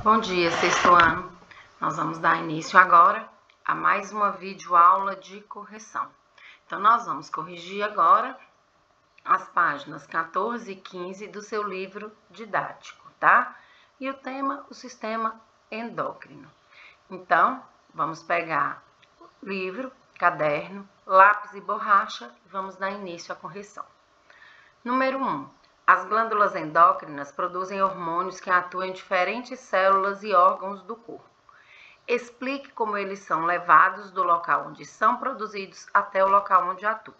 Bom dia, sexto ano. Nós vamos dar início agora a mais uma videoaula de correção. Então, nós vamos corrigir agora as páginas 14 e 15 do seu livro didático, tá? E o tema, o sistema endócrino. Então, vamos pegar livro, caderno, lápis e borracha e vamos dar início à correção. Número 1. As glândulas endócrinas produzem hormônios que atuam em diferentes células e órgãos do corpo. Explique como eles são levados do local onde são produzidos até o local onde atuam.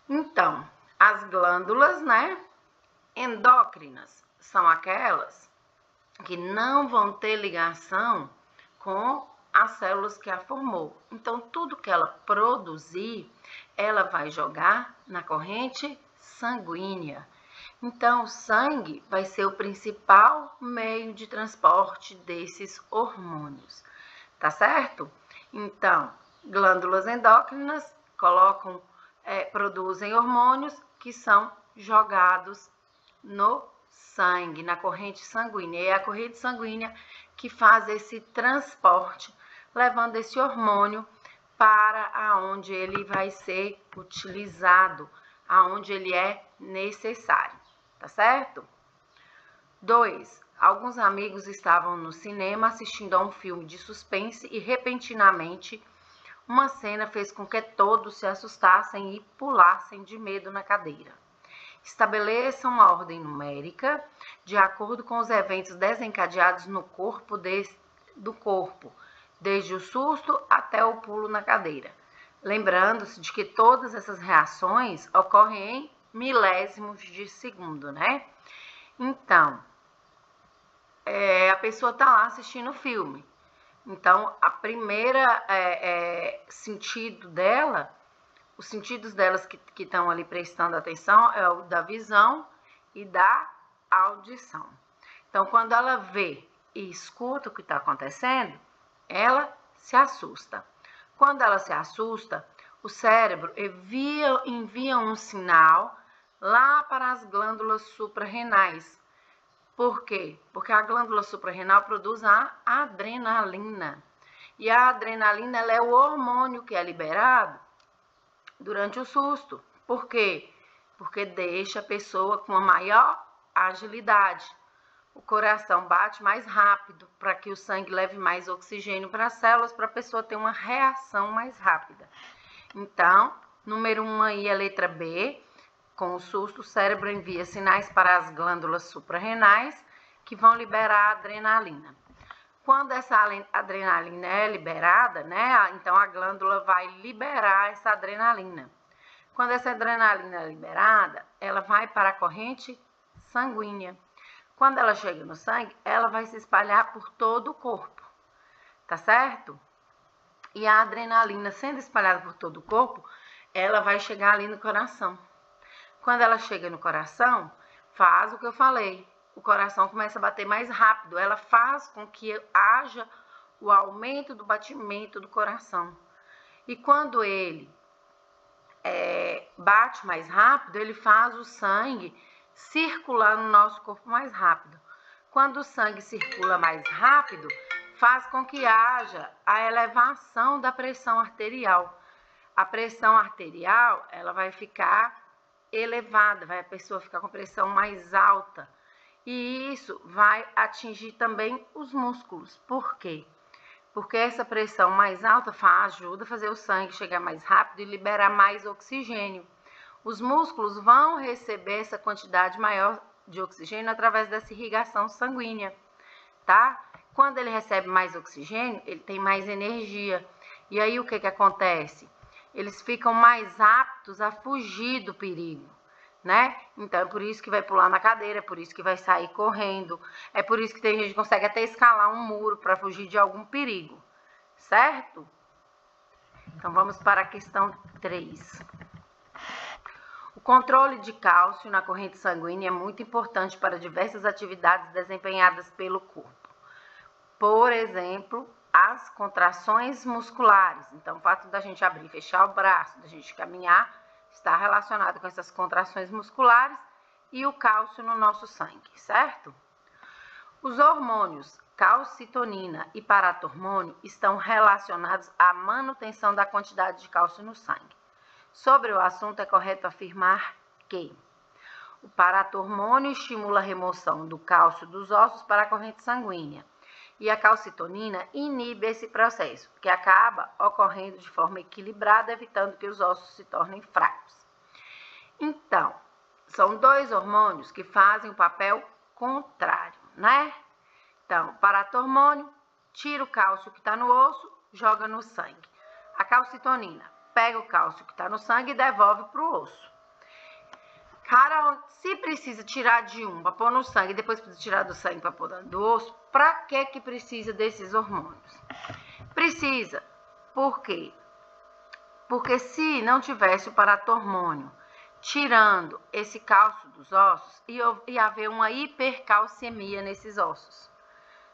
Então, as glândulas, endócrinas são aquelas que não vão ter ligação com as células que a formou. Então, tudo que ela produzir, ela vai jogar na corrente sanguínea. Então, o sangue vai ser o principal meio de transporte desses hormônios, tá certo? Então, glândulas endócrinas produzem hormônios que são jogados no sangue, na corrente sanguínea. E é a corrente sanguínea que faz esse transporte, levando esse hormônio para aonde ele vai ser utilizado, aonde ele é necessário, tá certo? 2. Alguns amigos estavam no cinema assistindo a um filme de suspense e, repentinamente, uma cena fez com que todos se assustassem e pulassem de medo na cadeira. Estabeleça uma ordem numérica de acordo com os eventos desencadeados no corpo do corpo, desde o susto até o pulo na cadeira. Lembrando-se de que todas essas reações ocorrem em milésimos de segundo, né? Então, a pessoa está lá assistindo o filme. Então, a primeira sentido dela, os sentidos delas que estão ali prestando atenção é o da visão e da audição. Então, quando ela vê e escuta o que está acontecendo, ela se assusta. Quando ela se assusta, o cérebro envia um sinal lá para as glândulas suprarrenais. Por quê? Porque a glândula suprarrenal produz a adrenalina. E a adrenalina ela é o hormônio que é liberado durante o susto. Por quê? Porque deixa a pessoa com uma maior agilidade. O coração bate mais rápido para que o sangue leve mais oxigênio para as células, para a pessoa ter uma reação mais rápida. Então, número 1 aí é a letra B. Com o susto, o cérebro envia sinais para as glândulas suprarrenais que vão liberar a adrenalina. Quando essa adrenalina é liberada, então a glândula vai liberar essa adrenalina. Quando essa adrenalina é liberada, ela vai para a corrente sanguínea. Quando ela chega no sangue, ela vai se espalhar por todo o corpo, tá certo? E a adrenalina, sendo espalhada por todo o corpo, ela vai chegar ali no coração. Quando ela chega no coração, faz o que eu falei. O coração começa a bater mais rápido. Ela faz com que haja o aumento do batimento do coração. E quando ele bate mais rápido, ele faz o sangue circular no nosso corpo mais rápido. Quando o sangue circula mais rápido, faz com que haja a elevação da pressão arterial. A pressão arterial, ela vai ficar elevada, a pessoa ficar com pressão mais alta. E isso vai atingir também os músculos. Por quê? Porque essa pressão mais alta ajuda a fazer o sangue chegar mais rápido e liberar mais oxigênio. Os músculos vão receber essa quantidade maior de oxigênio através dessa irrigação sanguínea, tá? Quando ele recebe mais oxigênio, ele tem mais energia. E aí o que acontece? Eles ficam mais aptos a fugir do perigo, né? Então é por isso que vai pular na cadeira, é por isso que vai sair correndo, é por isso que tem gente que consegue até escalar um muro para fugir de algum perigo, certo? Então vamos para a questão 3. O controle de cálcio na corrente sanguínea é muito importante para diversas atividades desempenhadas pelo corpo. Por exemplo, as contrações musculares. Então, o fato da gente abrir e fechar o braço, da gente caminhar, está relacionado com essas contrações musculares e o cálcio no nosso sangue, certo? Os hormônios calcitonina e paratormônio estão relacionados à manutenção da quantidade de cálcio no sangue. Sobre o assunto, é correto afirmar que o paratormônio estimula a remoção do cálcio dos ossos para a corrente sanguínea e a calcitonina inibe esse processo, que acaba ocorrendo de forma equilibrada, evitando que os ossos se tornem fracos. Então, são dois hormônios que fazem o papel contrário, né? Então, o paratormônio tira o cálcio que está no osso, joga no sangue. A calcitonina pega o cálcio que está no sangue e devolve para o osso. Cara, se precisa tirar de um para pôr no sangue, e depois precisa tirar do sangue para pôr do osso, para que precisa desses hormônios? Precisa. Por quê? Porque se não tivesse o paratormônio tirando esse cálcio dos ossos, ia haver uma hipercalcemia nesses ossos,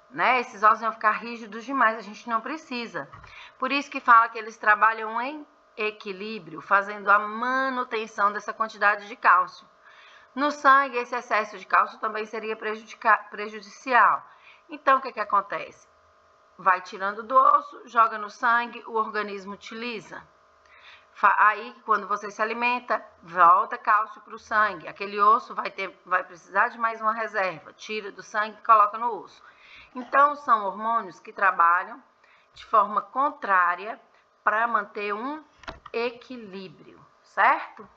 né? Esses ossos iam ficar rígidos demais, a gente não precisa. Por isso que fala que eles trabalham em equilíbrio, fazendo a manutenção dessa quantidade de cálcio. No sangue, esse excesso de cálcio também seria prejudicial. Então, o que acontece? Vai tirando do osso, joga no sangue, o organismo utiliza. Aí, quando você se alimenta, volta cálcio para o sangue. Aquele osso vai precisar de mais uma reserva. Tira do sangue e coloca no osso. Então, são hormônios que trabalham de forma contrária para manter um equilíbrio, certo?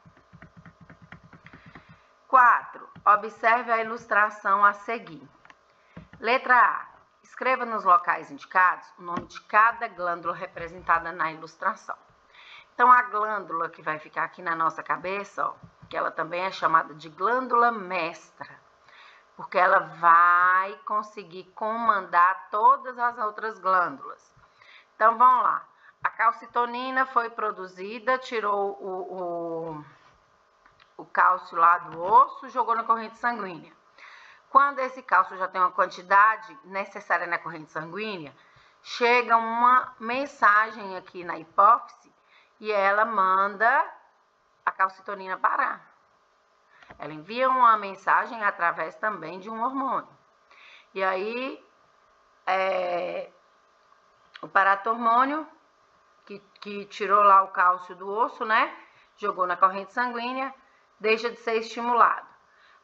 4. Observe a ilustração a seguir. Letra A. Escreva nos locais indicados o nome de cada glândula representada na ilustração. Então, a glândula que vai ficar aqui na nossa cabeça, ó, que ela também é chamada de glândula mestra, porque ela vai conseguir comandar todas as outras glândulas. Então, vamos lá. A calcitonina foi produzida, tirou o cálcio lá do osso, jogou na corrente sanguínea. Quando esse cálcio já tem uma quantidade necessária na corrente sanguínea, chega uma mensagem aqui na hipófise e ela manda a calcitonina parar. Ela envia uma mensagem através também de um hormônio. E aí, o paratormônio, que tirou lá o cálcio do osso, né? Jogou na corrente sanguínea, deixa de ser estimulado.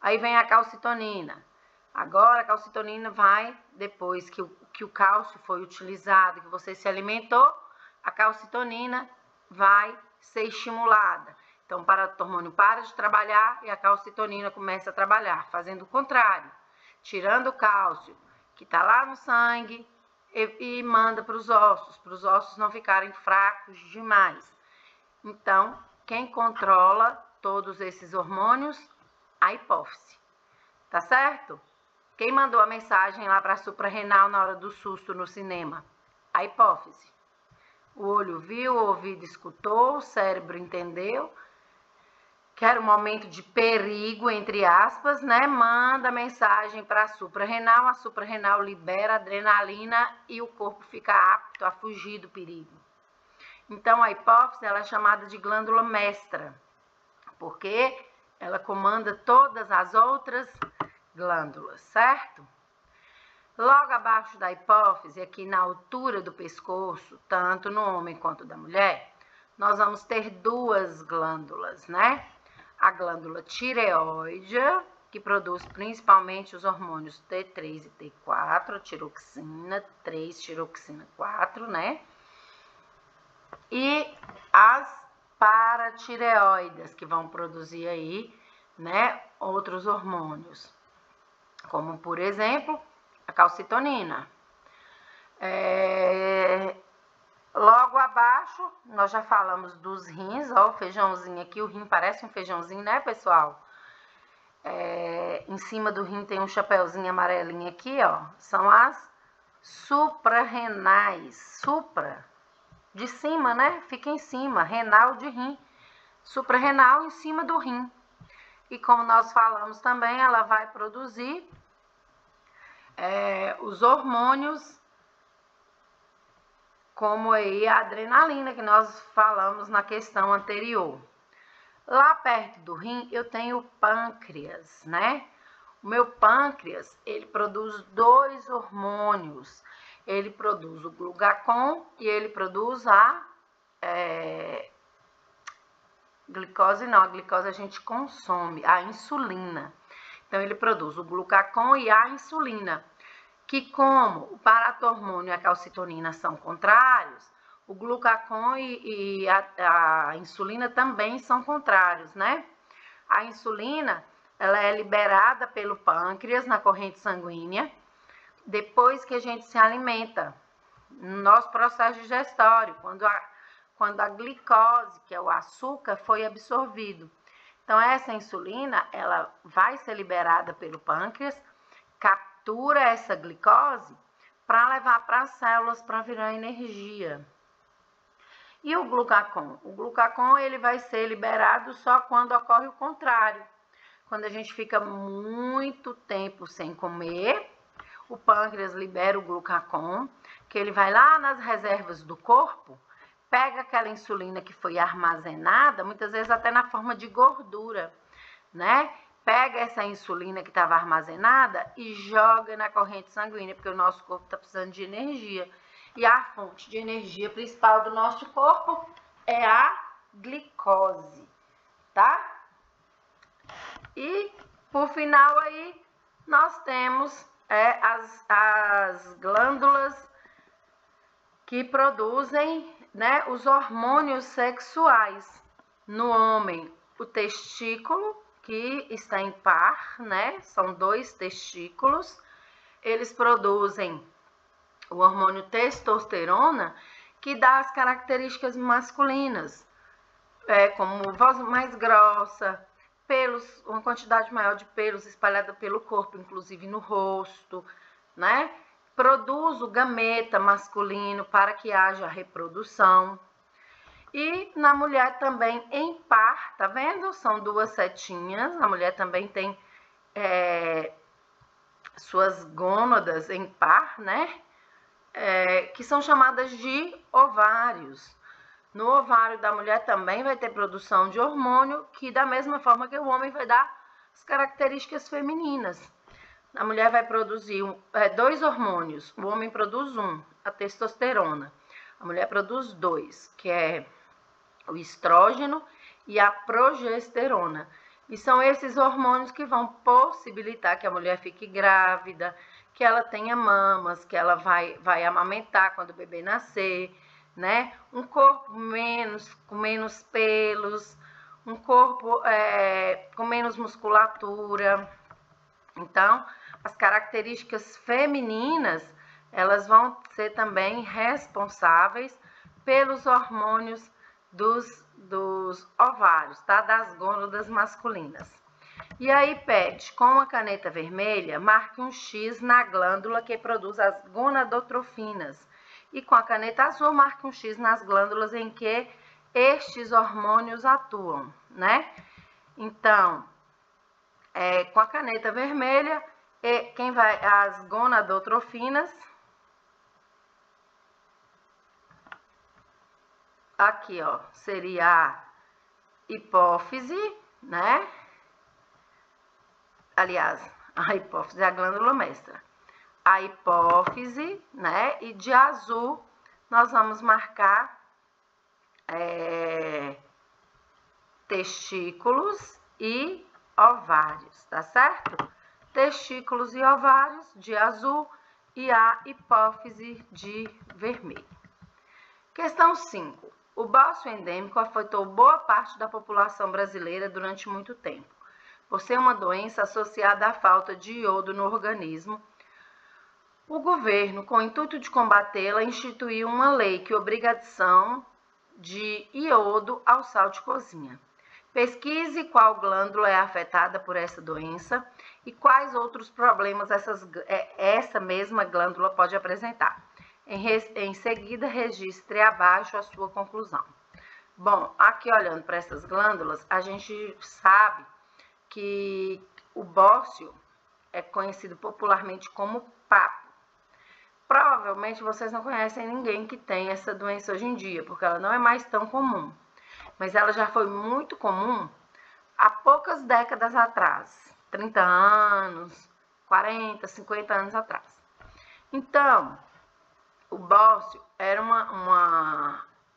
Aí vem a calcitonina. Agora, a calcitonina vai, depois que o cálcio foi utilizado, que você se alimentou, a calcitonina vai ser estimulada. Então, o paratormônio para de trabalhar e a calcitonina começa a trabalhar, fazendo o contrário, tirando o cálcio que está lá no sangue e manda para os ossos não ficarem fracos demais. Então, quem controla todos esses hormônios? A hipófise. Tá certo? Quem mandou a mensagem lá para a suprarrenal na hora do susto no cinema? A hipófise. O olho viu, o ouvido escutou, o cérebro entendeu que era um momento de perigo, entre aspas, né? Manda mensagem para a suprarrenal libera adrenalina e o corpo fica apto a fugir do perigo. Então, a hipófise ela é chamada de glândula mestra, porque ela comanda todas as outras glândulas, certo? Logo abaixo da hipófise, aqui na altura do pescoço, tanto no homem quanto da mulher, nós vamos ter duas glândulas, né? A glândula tireoide, que produz principalmente os hormônios T3 e T4, tiroxina 3, tiroxina 4, né? E as paratireoides, que vão produzir aí, né, outros hormônios, como, por exemplo, a calcitonina. Logo abaixo, nós já falamos dos rins, ó, o feijãozinho aqui, o rim parece um feijãozinho, né, pessoal? Em cima do rim tem um chapeuzinho amarelinho aqui, ó, são as suprarrenais, supra, de cima, né, fica em cima, renal de rim, suprarrenal em cima do rim. E como nós falamos também, ela vai produzir os hormônios, como aí a adrenalina, que nós falamos na questão anterior. Lá perto do rim, eu tenho o pâncreas, né? O meu pâncreas, ele produz 2 hormônios. Ele produz o glucagon e ele produz a glicose não, a glicose a gente consome, a insulina. Então, ele produz o glucagon e a insulina, que como o paratormônio e a calcitonina são contrários, o glucagon e a insulina também são contrários, né? A insulina, ela é liberada pelo pâncreas na corrente sanguínea, depois que a gente se alimenta, no nosso processo digestório, quando a glicose, que é o açúcar, foi absorvido. Então, essa insulina, ela vai ser liberada pelo pâncreas, captura essa glicose para levar para as células para virar energia. E o glucagon? O glucagon, ele vai ser liberado só quando ocorre o contrário. Quando a gente fica muito tempo sem comer, o pâncreas libera o glucagon, que ele vai lá nas reservas do corpo, pega aquela insulina que foi armazenada, muitas vezes até na forma de gordura, né? Pega essa insulina que estava armazenada e joga na corrente sanguínea, porque o nosso corpo está precisando de energia. E a fonte de energia principal do nosso corpo é a glicose, tá? E, por final aí, nós temos as glândulas que produzem, né, os hormônios sexuais. No homem, o testículo, que está em par, né, são 2 testículos, eles produzem o hormônio testosterona, que dá as características masculinas, como voz mais grossa, pelos, uma quantidade maior de pelos espalhada pelo corpo, inclusive no rosto, né? Produz o gameta masculino para que haja reprodução. E na mulher também em par, tá vendo? São 2 setinhas, a mulher também tem suas gônadas em par, né? Que são chamadas de ovários. No ovário da mulher também vai ter produção de hormônio, que da mesma forma que o homem vai dar as características femininas. A mulher vai produzir 2 hormônios, o homem produz 1, a testosterona. A mulher produz 2, que é o estrógeno e a progesterona. E são esses hormônios que vão possibilitar que a mulher fique grávida, que ela tenha mamas, que ela vai amamentar quando o bebê nascer, né? Um corpo com menos pelos, um corpo com menos musculatura. Então, as características femininas, elas vão ser também responsáveis pelos hormônios dos ovários, tá? Das gônadas masculinas. E aí pede, com a caneta vermelha, marque um X na glândula que produz as gonadotrofinas. E com a caneta azul, marque um X nas glândulas em que estes hormônios atuam, né? Então, com a caneta vermelha, as gonadotrofinas, aqui, ó, seria a hipófise, né? Aliás, a hipófise é a glândula mestra. A hipófise, né? E de azul, nós vamos marcar testículos e ovários, tá certo? Testículos e ovários de azul e a hipófise de vermelho. Questão 5. O bócio endêmico afetou boa parte da população brasileira durante muito tempo. Por ser uma doença associada à falta de iodo no organismo, o governo, com o intuito de combatê-la, instituiu uma lei que obriga a adição de iodo ao sal de cozinha. Pesquise qual glândula é afetada por essa doença e quais outros problemas essa mesma glândula pode apresentar. Em seguida, registre abaixo a sua conclusão. Bom, aqui olhando para essas glândulas, a gente sabe que o bócio é conhecido popularmente como papo. Provavelmente vocês não conhecem ninguém que tem essa doença hoje em dia, porque ela não é mais tão comum. Mas ela já foi muito comum há poucas décadas atrás, 30 anos, 40, 50 anos atrás. Então, o bócio era um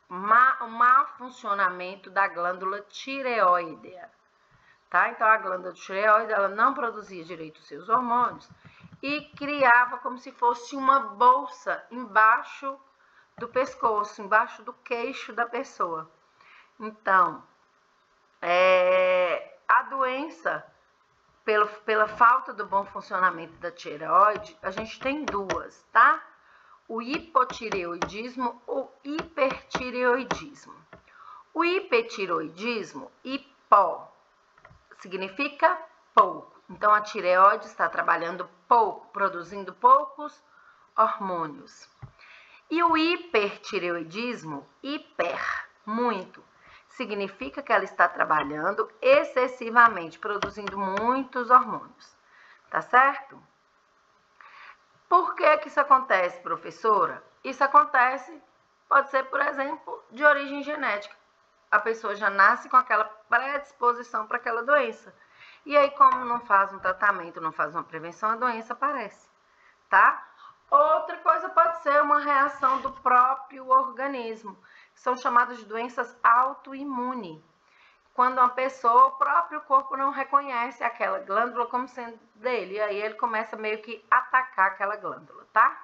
mau funcionamento da glândula tireoidea, tá? Então, a glândula tireoide, ela não produzia direito os seus hormônios e criava como se fosse uma bolsa embaixo do pescoço, embaixo do queixo da pessoa. Então, a doença, pela falta do bom funcionamento da tireoide, a gente tem duas, tá? O hipotireoidismo ou hipertireoidismo. O hipertireoidismo, hipo, significa pouco. Então, a tireoide está trabalhando pouco, produzindo poucos hormônios. E o hipertireoidismo, hiper, muito, significa que ela está trabalhando excessivamente, produzindo muitos hormônios. Tá certo? Por que isso acontece, professora? Isso acontece, pode ser, por exemplo, de origem genética. A pessoa já nasce com aquela predisposição para aquela doença. E aí, como não faz um tratamento, não faz uma prevenção, a doença aparece, tá? Outra coisa pode ser uma reação do próprio organismo. São chamadas de doenças autoimunes. Quando uma pessoa, o próprio corpo não reconhece aquela glândula como sendo dele, e aí ele começa meio que atacar aquela glândula, tá?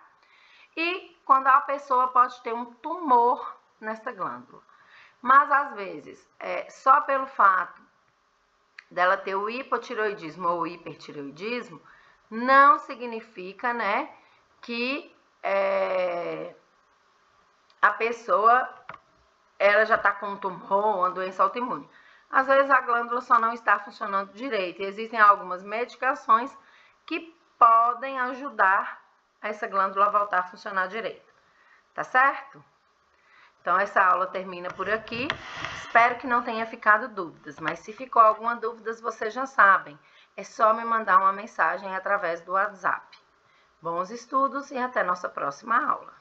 E quando a pessoa pode ter um tumor nessa glândula. Mas às vezes, só pelo fato dela ter o hipotireoidismo ou hipertireoidismo, não significa, né, que a pessoa ela já está com um tumor, uma doença autoimune. Às vezes a glândula só não está funcionando direito. E existem algumas medicações que podem ajudar essa glândula a voltar a funcionar direito. Tá certo? Então, essa aula termina por aqui. Espero que não tenha ficado dúvidas, mas se ficou alguma dúvida, vocês já sabem. É só me mandar uma mensagem através do WhatsApp. Bons estudos e até nossa próxima aula.